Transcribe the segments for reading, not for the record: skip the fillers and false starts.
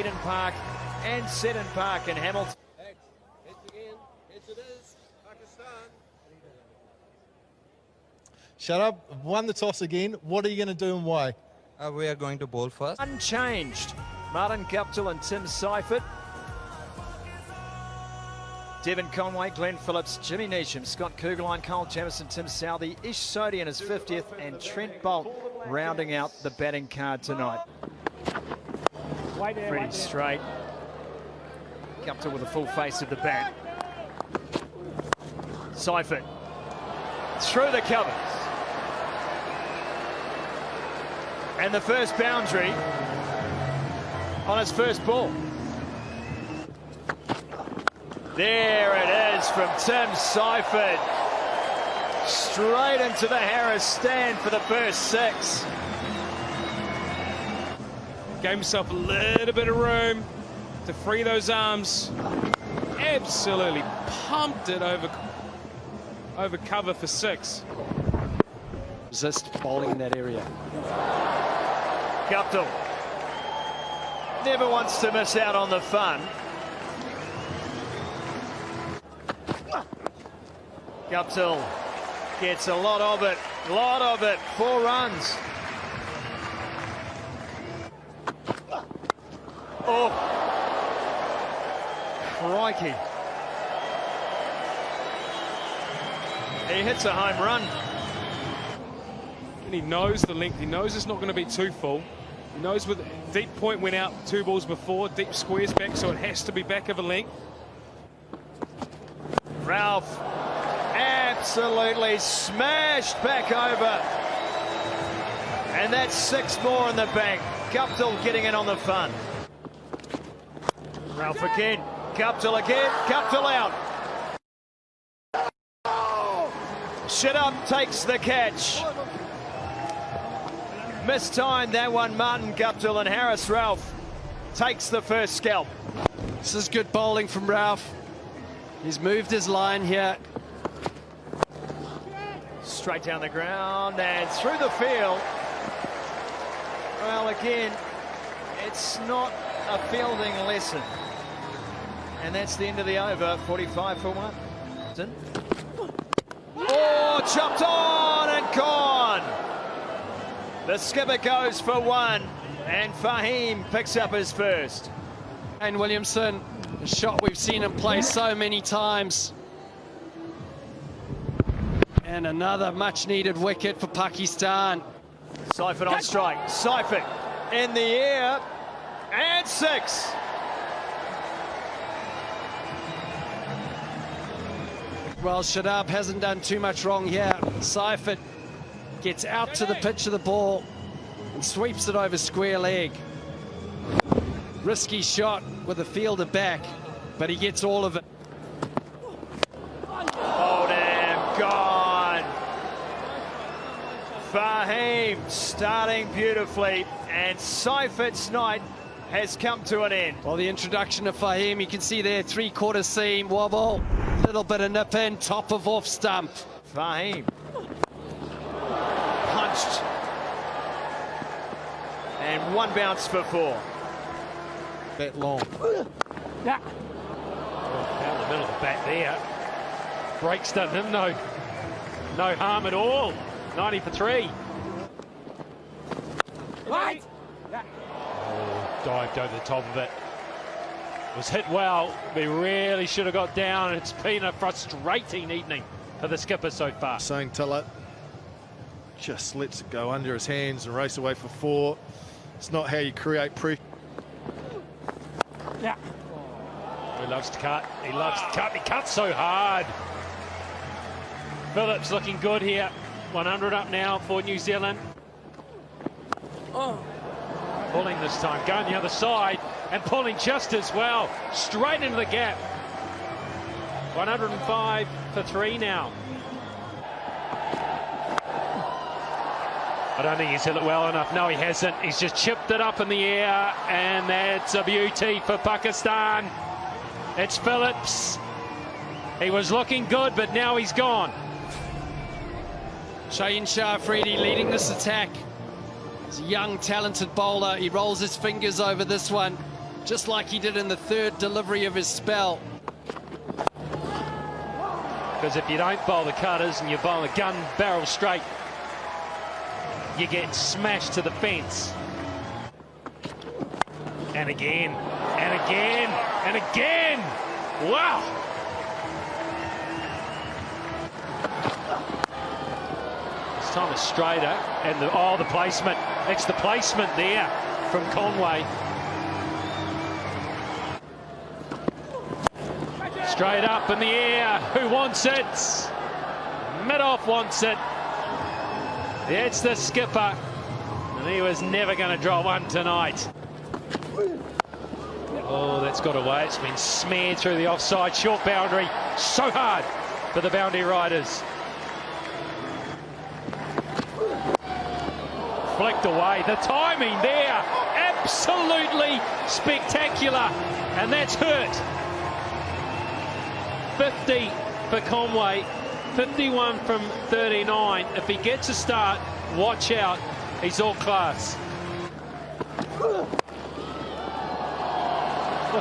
Eden Park and Seddon Park in Hamilton. Heads again. Heads it is. Pakistan. Shut up. Won the toss again. What are you going to do and why? We are going to bowl first. Unchanged. Martin Guptill and Tim Seifert. Devon Conway, Glenn Phillips, Jimmy Neesham, Scott Kugelheim, Carl Jamieson, Tim Southey, Ish Sodhi in his 50th, and Trent Bolt rounding out the batting card tonight. Pretty straight. Guptill with a full face of the bat. Seifert through the covers. And the first boundary on his first ball. There it is from Tim Seifert. Straight into the Harris stand for the first 6. Gave himself a little bit of room to free those arms. Absolutely pumped it over cover for 6. Resist bowling in that area. Guptill never wants to miss out on the fun. Guptill gets a lot of it, 4 runs. Oh, crikey. He hits a home run. And he knows the length, he knows it's not going to be too full. He knows with deep point went out 2 balls before, deep squares back, so it has to be back of a length. Ralph absolutely smashed back over. And that's 6 more in the bank. Guptill getting in on the fun. Ralph again, Guptill out. Shiddup takes the catch. Mistimed that one, Martin Guptill, and Harris Ralph takes the first scalp. This is good bowling from Ralph. He's moved his line here. Straight down the ground and through the field. Well, again, it's not a fielding lesson. And that's the end of the over, 45 for 1. Oh, chopped on and gone. The skipper goes for 1, and Fahim picks up his first. And Williamson, a shot we've seen him play so many times. And another much-needed wicket for Pakistan. Seifert on strike. Seifert in the air, and 6. Well, Shadab hasn't done too much wrong here. Seifert gets out to the pitch of the ball and sweeps it over square leg. Risky shot with the fielder back, but he gets all of it. Oh, damn, gone. Fahim starting beautifully, and Seifert's night has come to an end. Well, the introduction of Fahim, you can see there, 3/4 seam, wobble, little bit of nip in, top of off stump. Fahim punched, and 1 bounce for 4. Bit long. Yeah. Down the middle of the bat there. Breaks done him no harm at all. 90 for 3. Right. Oh, dived over the top of it. Was hit well. They really should have got down. It's been a frustrating evening for the skipper so far. Saying Tillett just lets it go under his hands and race away for 4. It's not how you create pressure. Yeah. He loves to cut. He loves to cut. He cuts so hard. Phillips looking good here. 100 up now for New Zealand. Pulling this time, going the other side and pulling just as well. Straight into the gap. 105 for 3 now. I don't think he's hit it well enough. No, he hasn't. He's just chipped it up in the air, and that's a beauty for Pakistan. It's Phillips. He was looking good, but now he's gone. Shaheen Shah Afridi leading this attack. He's a young, talented bowler. He rolls his fingers over this one. just like he did in the third delivery of his spell. Because if you don't bowl the cutters and you bowl a gun barrel straight, you get smashed to the fence. And again, and again, and again. Wow! This time it's straighter, and the placement. It's the placement there from Conway. Straight up in the air. Who wants it? Midoff wants it. It's the skipper. And he was never going to draw one tonight. Oh, that's got away. It's been smeared through the offside. Short boundary. So hard for the boundary riders. Flicked away. The timing there. Absolutely spectacular. And that's hurt. 50 for Conway, 51 from 39. If he gets a start, watch out. He's all class. Look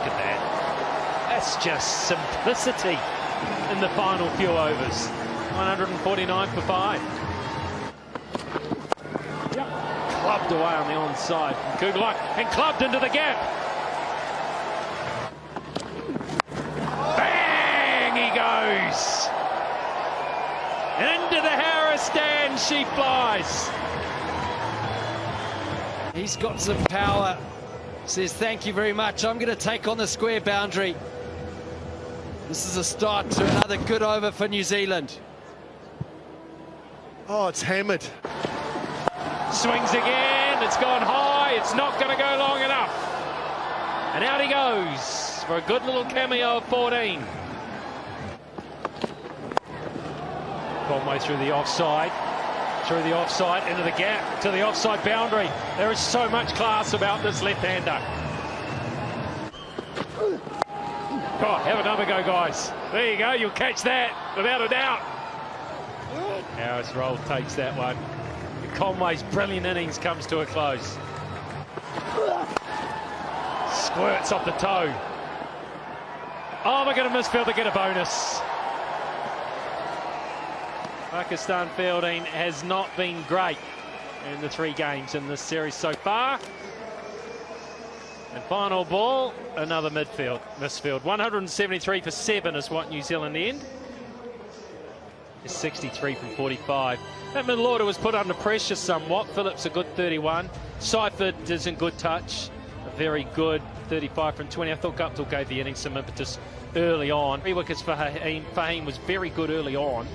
at that. That's just simplicity in the final few overs. 149 for 5. Clubbed away on the onside from Kugelak and clubbed into the gap. Goes into the Harris stand. She flies. He's got some power. Says thank you very much. I'm going to take on the square boundary. This is a start to another good over for New Zealand. Oh, it's hammered. Swings again. It's gone high. It's not going to go long enough. And out he goes for a good little cameo of 14. Conway through the offside, into the gap, to the offside boundary. There is so much class about this left-hander. Oh, have another go, guys. There you go, you'll catch that, without a doubt. Harris Roll takes that one. Conway's brilliant innings comes to a close. Squirts off the toe. Oh, we're going to misfield to get a bonus. Pakistan fielding has not been great in the 3 games in this series so far. And final ball, another misfield. 173 for 7 is what New Zealand end. It's 63 from 45. That middle order was put under pressure somewhat. Phillips a good 31. Seifert is in good touch. A very good 35 from 20. I thought Guptill gave the innings some impetus early on. 3 wickets for Fahim. Fahim was very good early on.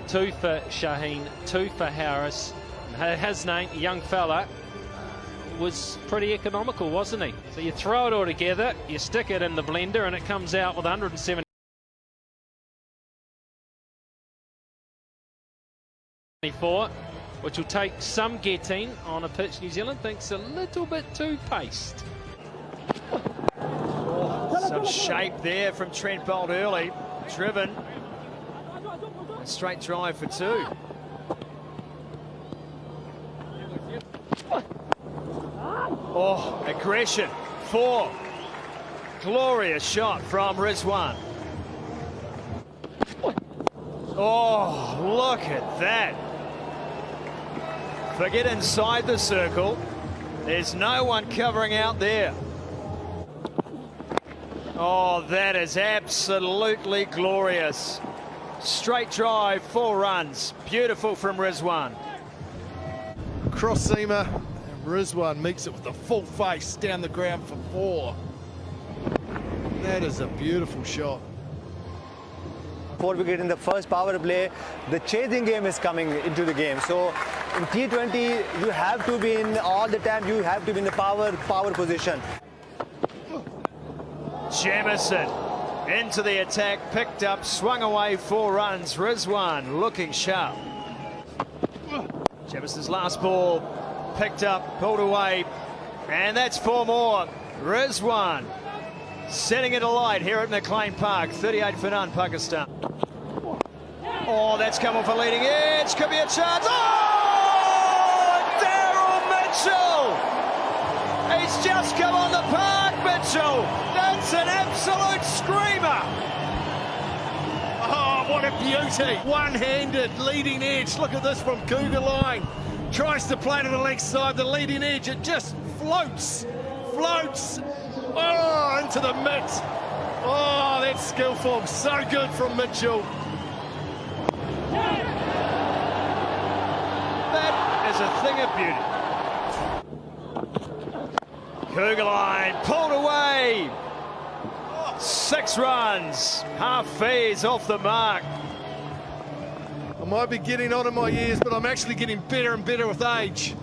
2 for Shaheen, 2 for Harris. His name, young fella, was pretty economical, wasn't he? So you throw it all together, you stick it in the blender, and it comes out with 174, which will take some getting on a pitch New Zealand thinks a little bit too paced. Some shape there from Trent Bolt early. Driven. A straight drive for 2. Oh, aggression. 4. Glorious shot from Rizwan. Oh, look at that. Forget inside the circle. There's no one covering out there. Oh, that is absolutely glorious. Straight drive, 4 runs. Beautiful from Rizwan. Cross seamer, and Rizwan meets it with a full face down the ground for 4. That is a beautiful shot. 4 wicket in the first power play. The chasing game is coming into the game. So in T20, you have to be in all the time. You have to be in the power position. Jamieson into the attack, picked up, swung away, 4 runs. Rizwan looking sharp. Jamison's last ball picked up, pulled away, and that's 4 more. Rizwan setting it alight here at McLean Park. 38 for none, Pakistan. Oh, that's come off a leading edge. Could be a chance. Oh, Daryl Mitchell! He's just come on the park, Mitchell! Mitchell. That's an absolute screamer. Oh, what a beauty. One-handed leading edge. Look at this from Cougar line. Tries to play to the leg side, the leading edge. It just floats. Oh, into the mitt. Oh, that's skillful. So good from Mitchell. That is a thing of beauty. Cougar line pulled away. 6 runs. Hafiz off the mark. I might be getting on in my years, but I'm actually getting better and better with age.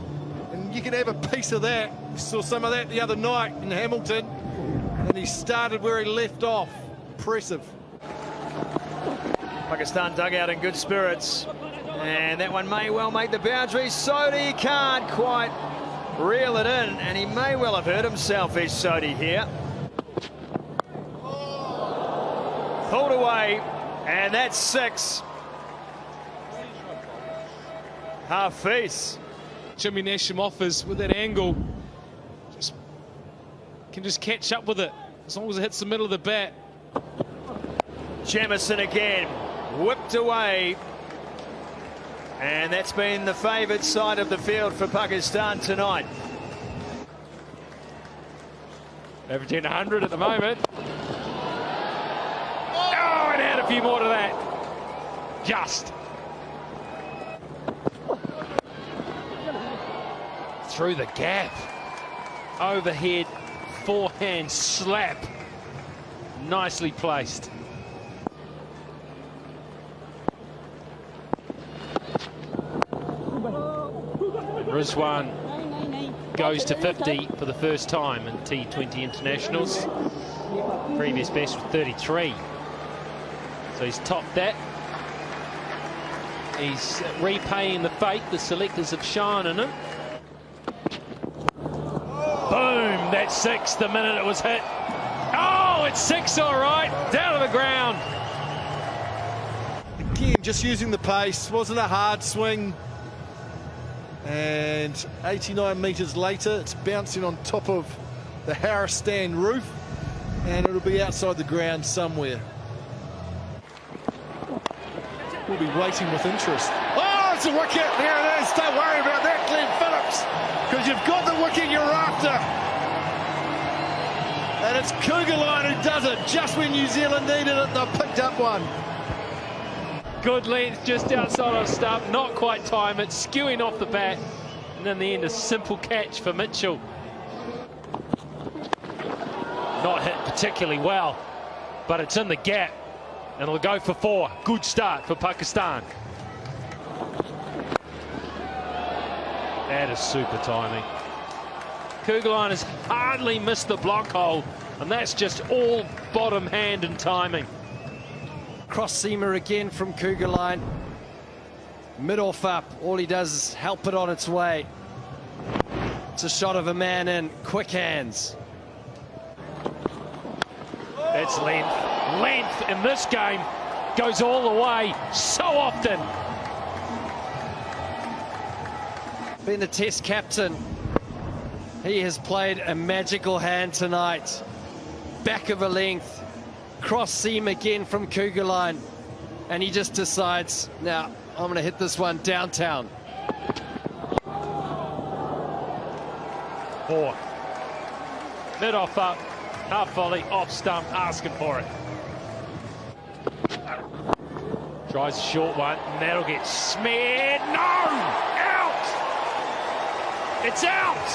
And you can have a piece of that. We saw some of that the other night in Hamilton. And he started where he left off. Impressive. Pakistan dugout in good spirits. And that one may well make the boundary. Sodhi can't quite reel it in. And he may well have hurt himself, is Sodhi here. Pulled away. And that's 6. Hafiz. Jimmy Nasham offers with that angle. Can just catch up with it as long as it hits the middle of the bat. Jamieson again. Whipped away. And that's been the favoured side of the field for Pakistan tonight. Averaging 100 at the moment. Oh, and add a few more to that. Just. Through the gap. Overhead forehand slap. Nicely placed. Rizwan goes to 50 for the first time in T20 internationals. Previous best was 33. So he's topped that. He's repaying the faith the selectors have shown in him. Boom, that's 6 the minute it was hit. Oh, it's 6 all right, down to the ground. Again, just using the pace. Wasn't a hard swing. And 89 metres later, it's bouncing on top of the Harris stand roof. And it'll be outside the ground somewhere. We'll be waiting with interest. Oh, it's a wicket. There it is. Don't worry about that, Glenn Phillips, because you've got the wicket you're after. And it's Cougar line who does it. Just when New Zealand needed it, they've picked up one. Good length just outside of stump, not quite time it, skewing off the bat. And in the end, a simple catch for Mitchell. Not hit particularly well, but it's in the gap. And it'll go for 4. Good start for Pakistan. That is super timing. Cougar line has hardly missed the block hole, and that's just all bottom hand and timing. Cross seamer again from Cougar line. Mid-off up. All he does is help it on its way. It's a shot of a man in. Quick hands. That's length. Length in this game goes all the way so often. Being the Test captain, he has played a magical hand tonight. Back of a length. Cross seam again from Cougar line. And he just decides, now I'm going to hit this one downtown. 4. Mid-off up. Half volley, off stump, asking for it. Tries a short one, and that'll get smeared. No! Out! It's out!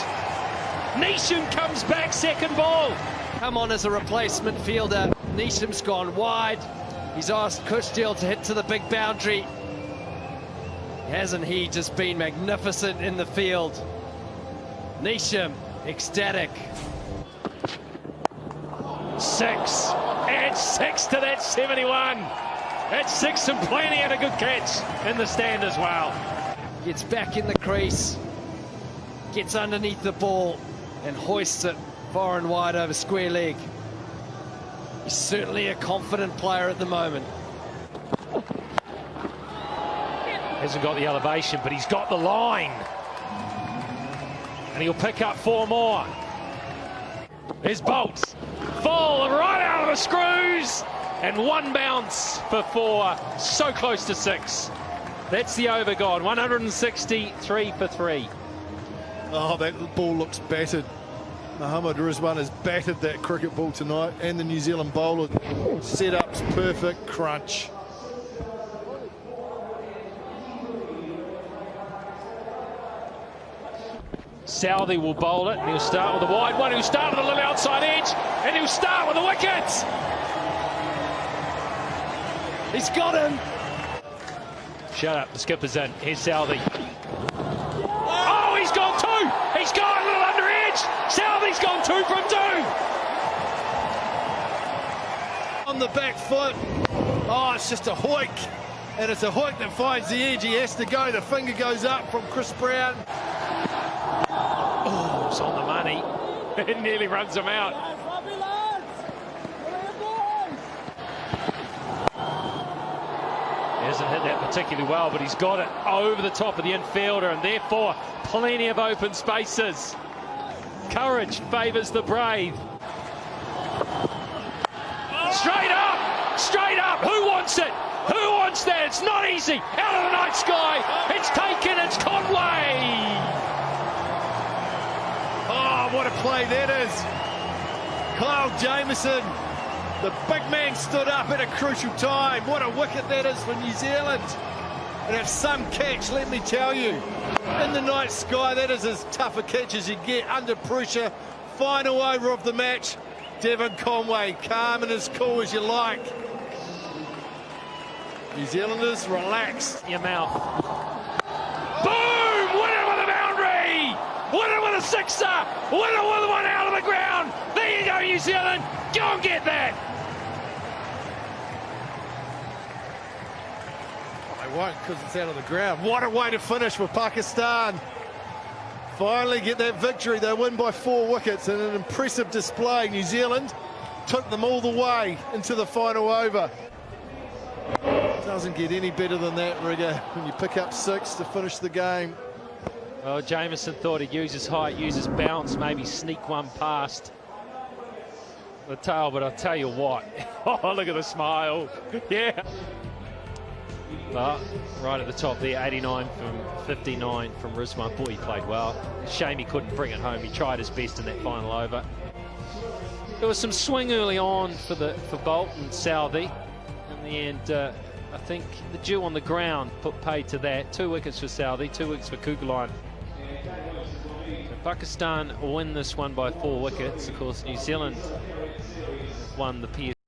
Neesham comes back, second ball. Come on as a replacement fielder. Neesham's gone wide. He's asked Kushtil to hit to the big boundary. Hasn't he just been magnificent in the field? Neesham, ecstatic. 6. Add 6 to that 71. That's 6 and plenty, and a good catch in the stand as well. Gets back in the crease. Gets underneath the ball and hoists it far and wide over square leg. He's certainly a confident player at the moment. Hasn't got the elevation, but he's got the line. And he'll pick up 4 more. His bolts fall right out of the screws, and one bounce for 4, so close to 6. That's the over gone, 163 for 3. Oh, that ball looks battered. Mohamed Rizwan has battered that cricket ball tonight, and the New Zealand bowler. Setup's perfect, crunch. Southey will bowl it, and he'll start with a wide one. He'll start with a little outside edge, and he'll start with the wickets. He's got him. Shut up, the skipper's in. Here's Southey. Oh, he's gone 2. He's gone a little under edge. Southey's gone 2 from 2. On the back foot. Oh, it's just a hoik. And it's a hoik that finds the edge. He has to go. The finger goes up from Chris Brown. Oh, it's on the money. It nearly runs him out. He hasn't hit that particularly well, but he's got it over the top of the infielder, and therefore plenty of open spaces. Courage favours the brave. Straight up! Straight up! Who wants it? Who wants that? It's not easy. Out of the night sky. It's taken. It's Conway. Oh, what a play that is. Kyle Jamieson, the big man, stood up at a crucial time. What a wicket that is for New Zealand. And it's some catch, let me tell you. In the night sky, that is as tough a catch as you get under pressure. Final over of the match. Devon Conway, calm and as cool as you like. New Zealanders, relaxed. Your mouth. Boom! Winner with a boundary! Winner with a sixer! Winner with one out of the ground! There you go, New Zealand! Go and get that! They won't because it's out of the ground. What a way to finish for Pakistan. Finally get that victory. They win by 4 wickets in an impressive display. New Zealand took them all the way into the final over. Doesn't get any better than that, Rigger, when you pick up 6 to finish the game. Well, Jamieson thought he'd use his height, use his bounce, maybe sneak one past the tail, but I'll tell you what. Oh, look at the smile. Yeah. But right at the top there, 89 from 59 from Rizwan. Boy, he played well. Shame he couldn't bring it home. He tried his best in that final over. There was some swing early on for Bolt and Southey. In the end, I think the dew on the ground put paid to that. 2 wickets for Southey, 2 wickets for Kugeline. So Pakistan win this one by 4 wickets. Of course, New Zealand won the PS.